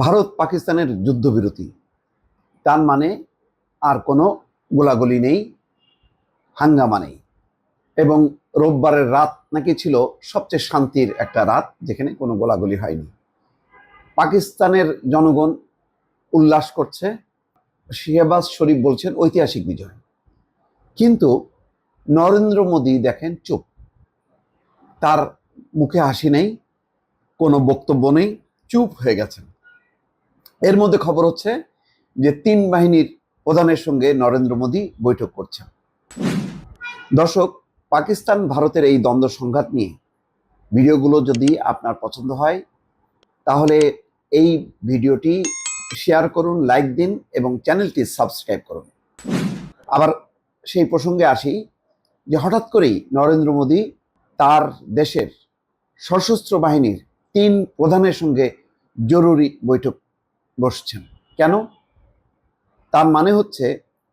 ভারত পাকিস্তানের যুদ্ধবিরতি, তার মানে আর কোনো গোলাগুলি নেই, হাঙ্গামা নেই। এবং রোববারের রাত নাকি ছিল সবচেয়ে শান্তির একটা রাত, যেখানে কোনো গোলাগুলি হয়নি। পাকিস্তানের জনগণ উল্লাস করছে, শেহবাজ শরীফ বলছেন ঐতিহাসিক বিজয়। কিন্তু নরেন্দ্র মোদী দেখেন চুপ, তার মুখে হাসি নেই, কোনো বক্তব্য নেই, চুপ হয়ে গেছেন। এর মধ্যে খবর হচ্ছে যে তিন বাহিনীর প্রধানের সঙ্গে নরেন্দ্র মোদী বৈঠক করছেন। দর্শক, পাকিস্তান ভারতের এই দ্বন্দ্ব সংঘাত নিয়ে ভিডিওগুলো যদি আপনার পছন্দ হয় তাহলে এই ভিডিওটি শেয়ার করুন, লাইক দিন এবং চ্যানেলটি সাবস্ক্রাইব করুন। আবার সেই প্রসঙ্গে আসি যে হঠাৎ করেই নরেন্দ্র মোদী তার দেশের সশস্ত্র বাহিনীর তিন প্রধানের সঙ্গে জরুরি বৈঠক বসছেন। কেন? তার মানে হচ্ছে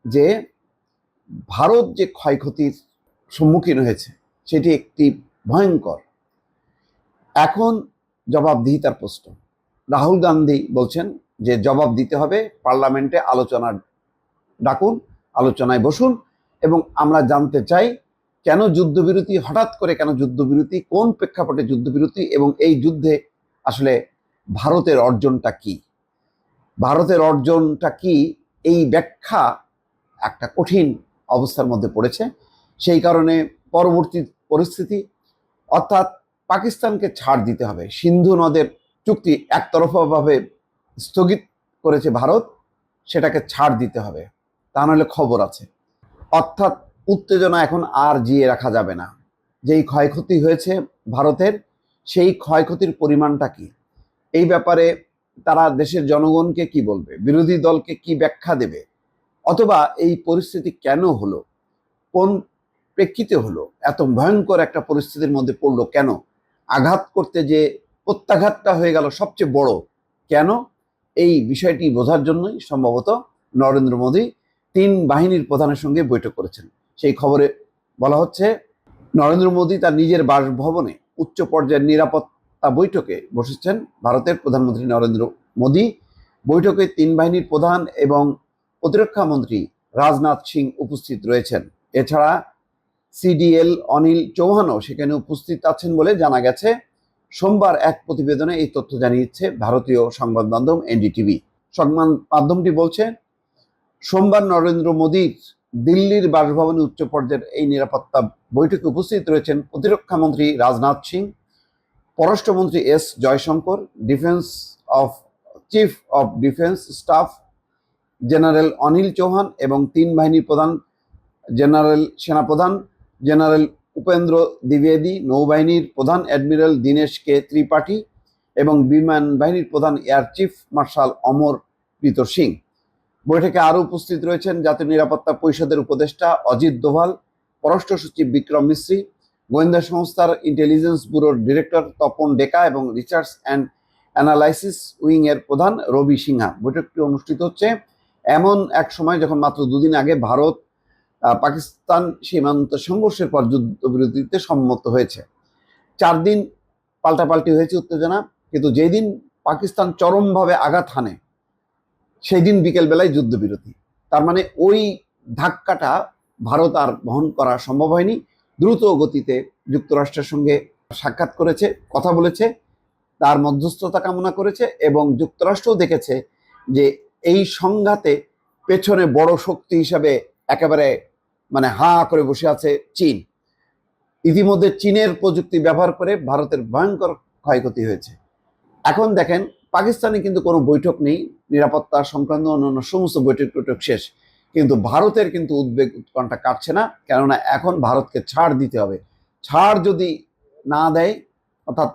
যে ভারত যে ক্ষয়ক্ষতির সম্মুখীন হয়েছে সেটি একটি ভয়ঙ্কর। এখন জবাবদিহিতার প্রশ্ন। রাহুল গান্ধী বলছেন যে জবাব দিতে হবে, পার্লামেন্টে আলোচনা ডাকুন, আলোচনায় বসুন এবং আমরা জানতে চাই কেন যুদ্ধবিরতি, হঠাৎ করে কেন যুদ্ধবিরতি, কোন প্রেক্ষাপটে যুদ্ধবিরতি এবং এই যুদ্ধে আসলে ভারতের অর্জনটা কি, ভারতের অর্জনটা কি, এই ব্যাখ্যা একটা কঠিন অবস্থার মধ্যে পড়েছে। সেই কারণে পরবর্তী পরিস্থিতি, অর্থাৎ পাকিস্তানকে ছাড় দিতে হবে। সিন্ধু নদের চুক্তি একতরফাভাবে স্থগিত করেছে ভারত, সেটাকে ছাড় দিতে হবে, তা নাহলে খবর আছে। অর্থাৎ উত্তেজনা এখন আর জিয়ে রাখা যাবে না। যেই ক্ষয়ক্ষতি হয়েছে ভারতের, সেই ক্ষয়ক্ষতির পরিমাণটা কি, এই ব্যাপারে তারা দেশের জনগণকে কি বলবে, বিরোধী দলকে কি ব্যাখ্যা দেবে, অথবা এই পরিস্থিতি কেন হলো, কোন প্রেক্ষিতে হলো, এত ভয়ঙ্কর একটা পরিস্থিতির মধ্যে পড়লো কেন, আঘাত করতে যে প্রত্যাঘাতটা হয়ে গেল সবচেয়ে বড় কেন, এই বিষয়টি বোঝার জন্যই সম্ভবত নরেন্দ্র মোদী তিন বাহিনীর প্রধানের সঙ্গে বৈঠক করেছেন। সেই খবরে বলা হচ্ছে নরেন্দ্র মোদী তার নিজের বাসভবনে উচ্চ পর্যায়ের নিরাপত্তা বৈঠকে বসেছেন ভারতের প্রধানমন্ত্রী নরেন্দ্র মোদী। বৈঠকে তিন বাহিনীর প্রধান এবং প্রতিরক্ষা মন্ত্রী রাজনাথ সিং উপস্থিত রয়েছেন। এছাড়া সিডিএল অনিল চৌহানও সেখানে উপস্থিত আছেন বলে জানা গেছে। সোমবার এক প্রতিবেদনে এই তথ্য জানিয়েছে ভারতীয় সংবাদ মাধ্যম এনডিটিভি। সংবাদ মাধ্যমটি বলছে, সোমবার নরেন্দ্র মোদীর দিল্লির বাসভবনে উচ্চ পর্যায়ের এই নিরাপত্তা বৈঠকে উপস্থিত রয়েছেন প্রতিরক্ষা মন্ত্রী রাজনাথ সিং, পররাষ্ট্রমন্ত্রী S Jaishankar, chief of defence staff general Anil Chauhan এবং তিন বাহিনীর প্রধান সেনাপ্রধান জেনারেল উপেন্দ্র দ্বিবেদী, নৌবাহিনীর প্রধান অ্যাডমিরাল দীনেশ কে ত্রিপাঠী এবং বিমান বাহিনীর প্রধান air chief marshal Amarpreet Singh. বৈঠকে আরও উপস্থিত রয়েছেন জাতীয় নিরাপত্তা পরিষদের উপদেষ্টা অজিত দোভাল, পররাষ্ট্র সচিব বিক্রম মিশ্রি, গোয়েন্দা সংস্থার ইন্টেলিজেন্স ব্যুরোর ডিরেক্টর তপন ডেকা এবং রিসার্চ অ্যান্ড অ্যানালাইসিস উইং এর প্রধান রবি সিনহা। বৈঠকটি অনুষ্ঠিত হচ্ছে এমন এক সময় যখন মাত্র দুদিন আগে ভারত পাকিস্তান সীমান্ত সংঘর্ষের পর যুদ্ধবিরতিতে সম্মত হয়েছে। 4 দিন পাল্টাপাল্টি হয়েছে উত্তেজনা, কিন্তু যেদিন পাকিস্তান চরমভাবে আঘাত হানে সেই দিন বিকেলবেলায় যুদ্ধবিরতি। তার মানে ওই ধাক্কাটা ভারত আর বহন করা সম্ভব হয়নি। দ্রুত গতিতে যুক্তরাষ্ট্রের সঙ্গে সাক্ষাৎ করেছে, কথা বলেছে, তার মধ্যস্থতা কামনা করেছে এবং যুক্তরাষ্ট্রও দেখেছে যে এই সংঘাতে পেছনে বড় শক্তি হিসাবে একেবারে হা করে বসে আছে চীন। ইতিমধ্যে চীনের প্রযুক্তি ব্যবহার করে ভারতের ভয়ঙ্কর ক্ষয়ক্ষতি হয়েছে। এখন দেখেন, পাকিস্তানে কিন্তু কোনো বৈঠক নেই, নিরাপত্তা সংক্রান্ত অন্যান্য সমস্ত বৈঠক শেষ, কিন্তু ভারতের কিন্তু উদ্বেগ উৎকণ্ঠা কাটছে না। কেননা এখন ভারতকে ছাড় দিতে হবে। ছাড় যদি না দেয়, অর্থাৎ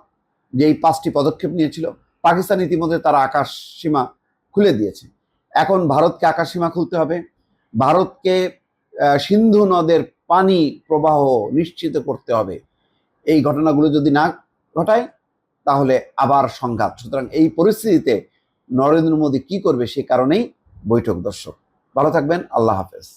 যেই 5টি পদক্ষেপ নিয়েছিল পাকিস্তান, ইতিমধ্যে তারা আকাশ সীমা খুলে দিয়েছে। এখন ভারতকে আকাশ সীমা খুলতে হবে, ভারতকে সিন্ধু নদের পানি প্রবাহ নিশ্চিত করতে হবে। এই ঘটনাগুলো যদি না ঘটায় তাহলে আবার সংঘাত। সুতরাং এই পরিস্থিতিতে নরেন্দ্র মোদী কি করবে সে কারণেই বৈঠক। দর্শক, ভালো থাকবেন, আল্লাহ হাফেজ।